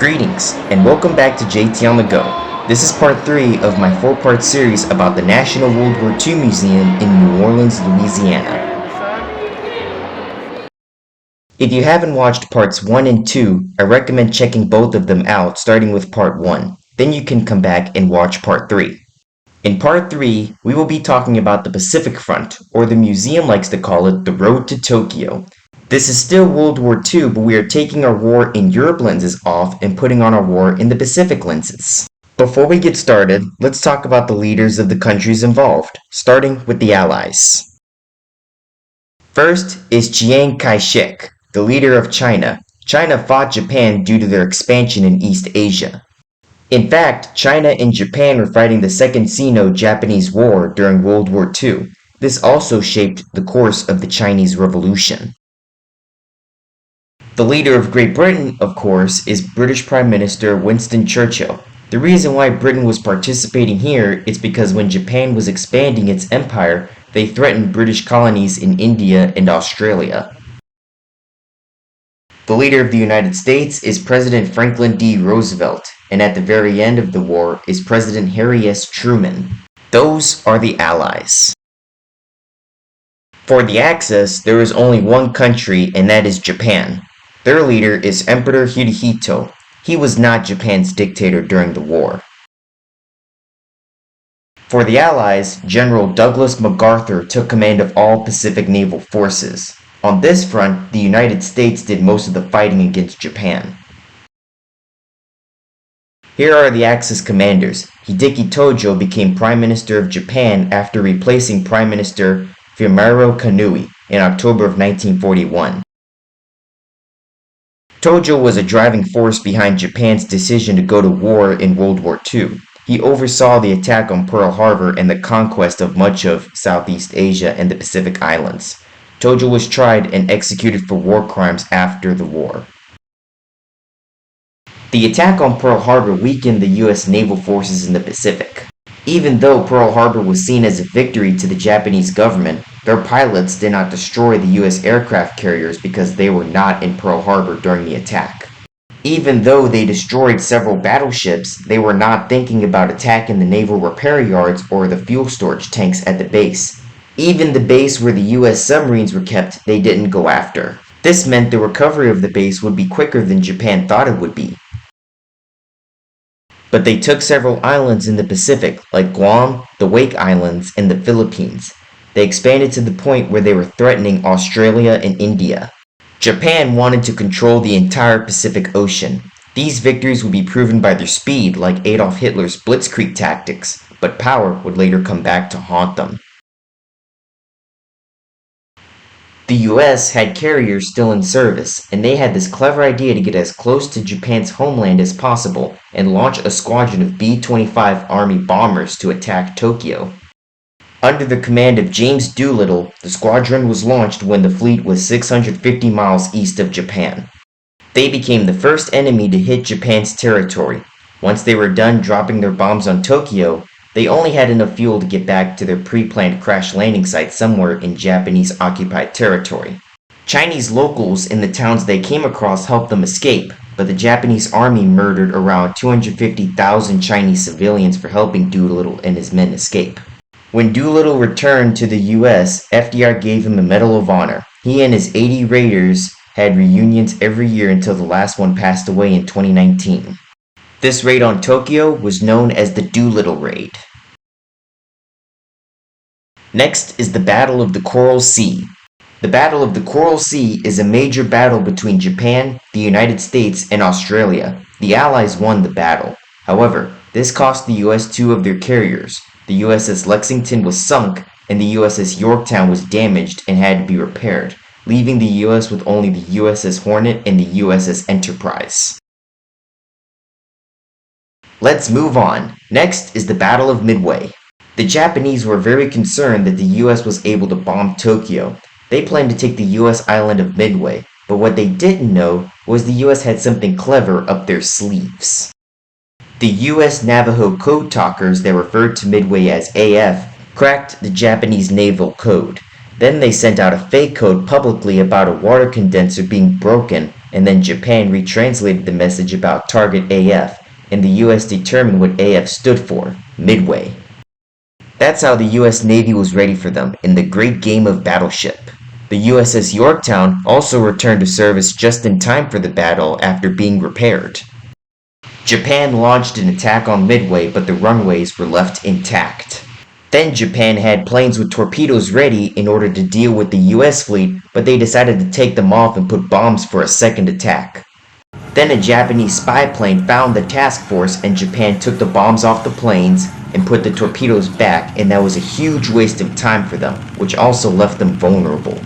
Greetings, and welcome back to JT on the Go. This is part 3 of my 4-part series about the National World War II Museum in New Orleans, Louisiana. If you haven't watched parts 1 and 2, I recommend checking both of them out starting with part 1. Then you can come back and watch part 3. In part 3, we will be talking about the Pacific Front, or the museum likes to call it the Road to Tokyo. This is still World War II, but we are taking our war in Europe lenses off and putting on our war in the Pacific lenses. Before we get started, let's talk about the leaders of the countries involved, starting with the Allies. First is Chiang Kai-shek, the leader of China. China fought Japan due to their expansion in East Asia. In fact, China and Japan were fighting the Second Sino-Japanese War during World War II. This also shaped the course of the Chinese Revolution. The leader of Great Britain, of course, is British Prime Minister Winston Churchill. The reason why Britain was participating here is because when Japan was expanding its empire, they threatened British colonies in India and Australia. The leader of the United States is President Franklin D. Roosevelt, and at the very end of the war is President Harry S. Truman. Those are the Allies. For the Axis, there is only one country, and that is Japan. Their leader is Emperor Hirohito. He was not Japan's dictator during the war. For the Allies, General Douglas MacArthur took command of all Pacific naval forces. On this front, the United States did most of the fighting against Japan. Here are the Axis commanders. Hideki Tojo became Prime Minister of Japan after replacing Prime Minister Fumihiro Konoe in October of 1941. Tojo was a driving force behind Japan's decision to go to war in World War II. He oversaw the attack on Pearl Harbor and the conquest of much of Southeast Asia and the Pacific Islands. Tojo was tried and executed for war crimes after the war. The attack on Pearl Harbor weakened the U.S. naval forces in the Pacific. Even though Pearl Harbor was seen as a victory to the Japanese government, their pilots did not destroy the U.S. aircraft carriers because they were not in Pearl Harbor during the attack. Even though they destroyed several battleships, they were not thinking about attacking the naval repair yards or the fuel storage tanks at the base. Even the base where the U.S. submarines were kept, they didn't go after. This meant the recovery of the base would be quicker than Japan thought it would be. But they took several islands in the Pacific, like Guam, the Wake Islands, and the Philippines. They expanded to the point where they were threatening Australia and India. Japan wanted to control the entire Pacific Ocean. These victories would be proven by their speed, like Adolf Hitler's blitzkrieg tactics, but power would later come back to haunt them. The US had carriers still in service, and they had this clever idea to get as close to Japan's homeland as possible and launch a squadron of B-25 Army bombers to attack Tokyo. Under the command of James Doolittle, the squadron was launched when the fleet was 650 miles east of Japan. They became the first enemy to hit Japan's territory. Once they were done dropping their bombs on Tokyo, they only had enough fuel to get back to their pre-planned crash landing site somewhere in Japanese-occupied territory. Chinese locals in the towns they came across helped them escape, but the Japanese army murdered around 250,000 Chinese civilians for helping Doolittle and his men escape. When Doolittle returned to the US, FDR gave him a Medal of Honor. He and his 80 raiders had reunions every year until the last one passed away in 2019. This raid on Tokyo was known as the Doolittle Raid. Next is the Battle of the Coral Sea. The Battle of the Coral Sea is a major battle between Japan, the United States, and Australia. The Allies won the battle. However, this cost the US 2 of their carriers. The USS Lexington was sunk, and the USS Yorktown was damaged and had to be repaired, leaving the US with only the USS Hornet and the USS Enterprise. Let's move on. Next is the Battle of Midway. The Japanese were very concerned that the US was able to bomb Tokyo. They planned to take the US island of Midway, but what they didn't know was the US had something clever up their sleeves. The US Navajo code talkers that referred to Midway as AF cracked the Japanese naval code. Then they sent out a fake code publicly about a water condenser being broken and then Japan retranslated the message about Target AF, and the US determined what AF stood for, Midway. That's how the US Navy was ready for them in the Great Game of Battleship. The USS Yorktown also returned to service just in time for the battle after being repaired. Japan launched an attack on Midway, but the runways were left intact. Then Japan had planes with torpedoes ready in order to deal with the US fleet, but they decided to take them off and put bombs for a second attack. Then a Japanese spy plane found the task force and Japan took the bombs off the planes and put the torpedoes back, and that was a huge waste of time for them, which also left them vulnerable.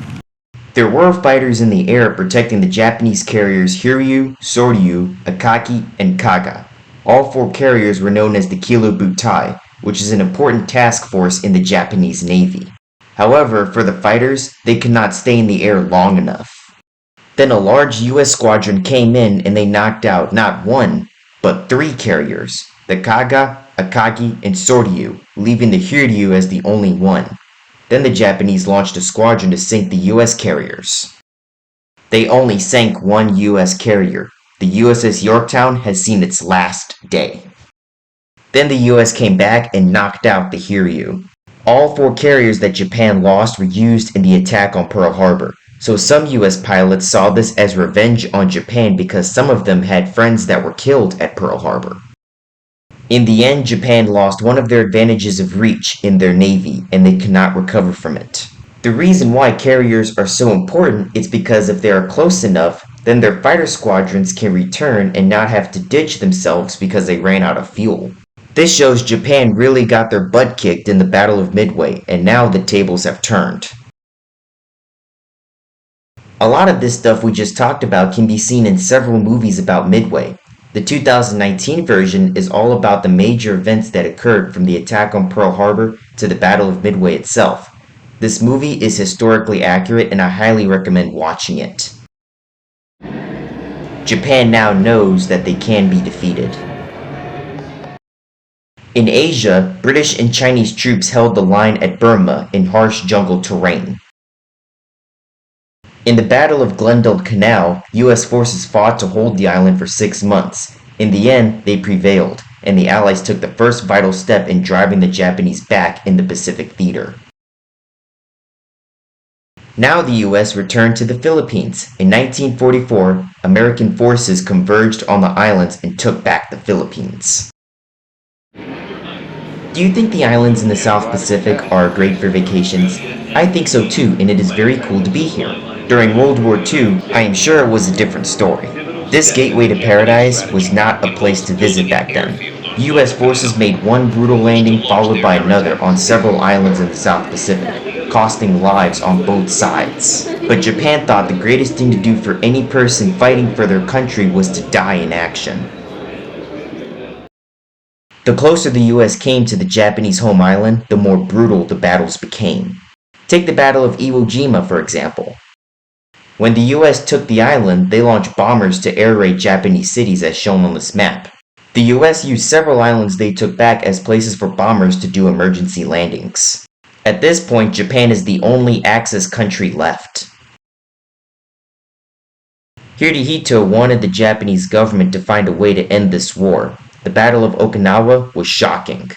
There were fighters in the air protecting the Japanese carriers Hiryu, Soryu, Akagi, and Kaga. All four carriers were known as the Kilo Butai, which is an important task force in the Japanese Navy. However, for the fighters, they could not stay in the air long enough. Then a large US squadron came in and they knocked out not one, but three carriers, the Kaga, Akagi, and Soryu, leaving the Hiryu as the only one. Then the Japanese launched a squadron to sink the US carriers. They only sank one US carrier. The USS Yorktown has seen its last day. Then the US came back and knocked out the Hiryu. All four carriers that Japan lost were used in the attack on Pearl Harbor, so some US pilots saw this as revenge on Japan because some of them had friends that were killed at Pearl Harbor. In the end, Japan lost one of their advantages of reach in their navy, and they could not recover from it. The reason why carriers are so important is because if they are close enough, then their fighter squadrons can return and not have to ditch themselves because they ran out of fuel. This shows Japan really got their butt kicked in the Battle of Midway, and now the tables have turned. A lot of this stuff we just talked about can be seen in several movies about Midway. The 2019 version is all about the major events that occurred from the attack on Pearl Harbor to the Battle of Midway itself. This movie is historically accurate and I highly recommend watching it. Japan now knows that they can be defeated. In Asia, British and Chinese troops held the line at Burma in harsh jungle terrain. In the Battle of Glendale Canal, US forces fought to hold the island for 6 months. In the end, they prevailed, and the Allies took the first vital step in driving the Japanese back in the Pacific theater. Now the US returned to the Philippines. In 1944, American forces converged on the islands and took back the Philippines. Do you think the islands in the South Pacific are great for vacations? I think so too, and it is very cool to be here. During World War II, I am sure it was a different story. This gateway to paradise was not a place to visit back then. US forces made one brutal landing followed by another on several islands in the South Pacific, costing lives on both sides. But Japan thought the greatest thing to do for any person fighting for their country was to die in action. The closer the US came to the Japanese home island, the more brutal the battles became. Take the Battle of Iwo Jima, for example. When the US took the island, they launched bombers to air raid Japanese cities as shown on this map. The US used several islands they took back as places for bombers to do emergency landings. At this point, Japan is the only Axis country left. Hirohito wanted the Japanese government to find a way to end this war. The Battle of Okinawa was shocking.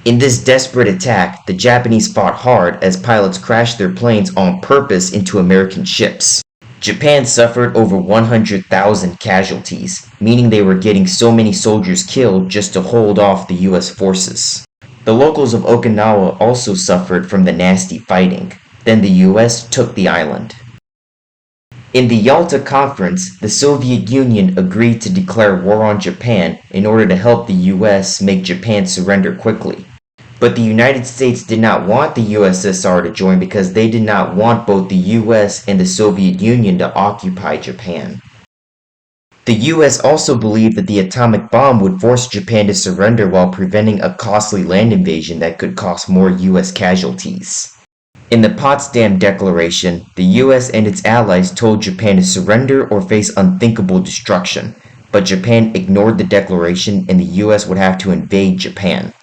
In this desperate attack, the Japanese fought hard as pilots crashed their planes on purpose into American ships. Japan suffered over 100,000 casualties, meaning they were getting so many soldiers killed just to hold off the US forces. The locals of Okinawa also suffered from the nasty fighting. Then the US took the island. In the Yalta Conference, the Soviet Union agreed to declare war on Japan in order to help the US make Japan surrender quickly. But the United States did not want the USSR to join because they did not want both the US and the Soviet Union to occupy Japan. The US also believed that the atomic bomb would force Japan to surrender while preventing a costly land invasion that could cost more US casualties. In the Potsdam Declaration, the US and its allies told Japan to surrender or face unthinkable destruction, but Japan ignored the declaration and the US would have to invade Japan.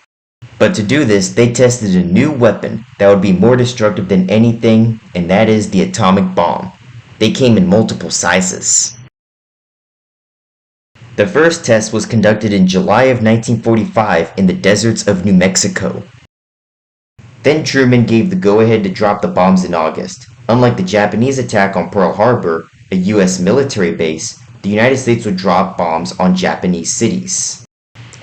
But to do this, they tested a new weapon that would be more destructive than anything, and that is the atomic bomb. They came in multiple sizes. The first test was conducted in July of 1945 in the deserts of New Mexico. Then Truman gave the go-ahead to drop the bombs in August. Unlike the Japanese attack on Pearl Harbor, a U.S. military base, the United States would drop bombs on Japanese cities.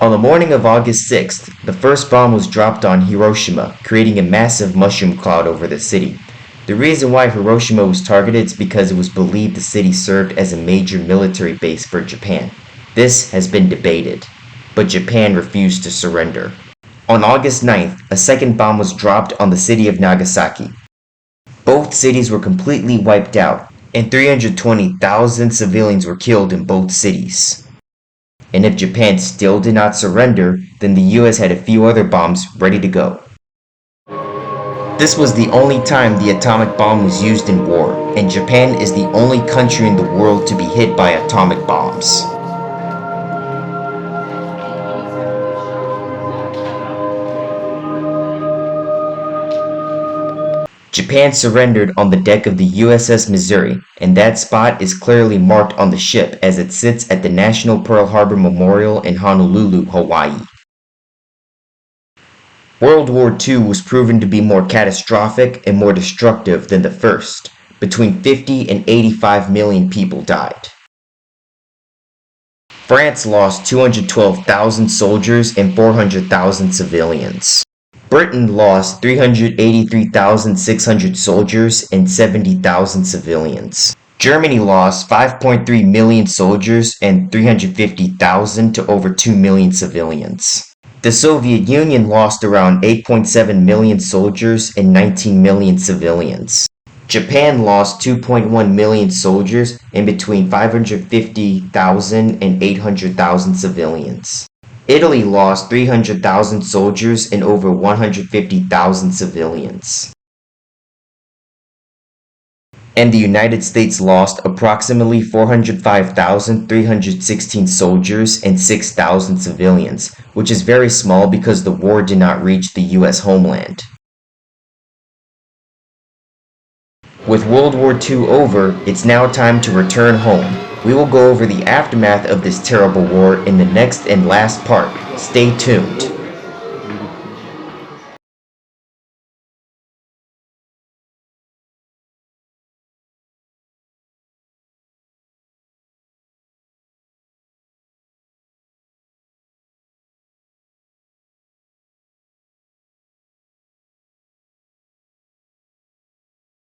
On the morning of August 6th, the first bomb was dropped on Hiroshima, creating a massive mushroom cloud over the city. The reason why Hiroshima was targeted is because it was believed the city served as a major military base for Japan. This has been debated, but Japan refused to surrender. On August 9th, a second bomb was dropped on the city of Nagasaki. Both cities were completely wiped out, and 320,000 civilians were killed in both cities. And if Japan still did not surrender, then the US had a few other bombs ready to go. This was the only time the atomic bomb was used in war, and Japan is the only country in the world to be hit by atomic bombs. Japan surrendered on the deck of the USS Missouri, and that spot is clearly marked on the ship as it sits at the National Pearl Harbor Memorial in Honolulu, Hawaii. World War II was proven to be more catastrophic and more destructive than the first. Between 50 and 85 million people died. France lost 212,000 soldiers and 400,000 civilians. Britain lost 383,600 soldiers and 70,000 civilians. Germany lost 5.3 million soldiers and 350,000 to over 2 million civilians. The Soviet Union lost around 8.7 million soldiers and 19 million civilians. Japan lost 2.1 million soldiers and between 550,000 and 800,000 civilians. Italy lost 300,000 soldiers and over 150,000 civilians. And the United States lost approximately 405,316 soldiers and 6,000 civilians, which is very small because the war did not reach the US homeland. With World War II over, it's now time to return home. We will go over the aftermath of this terrible war in the next and last part. Stay tuned.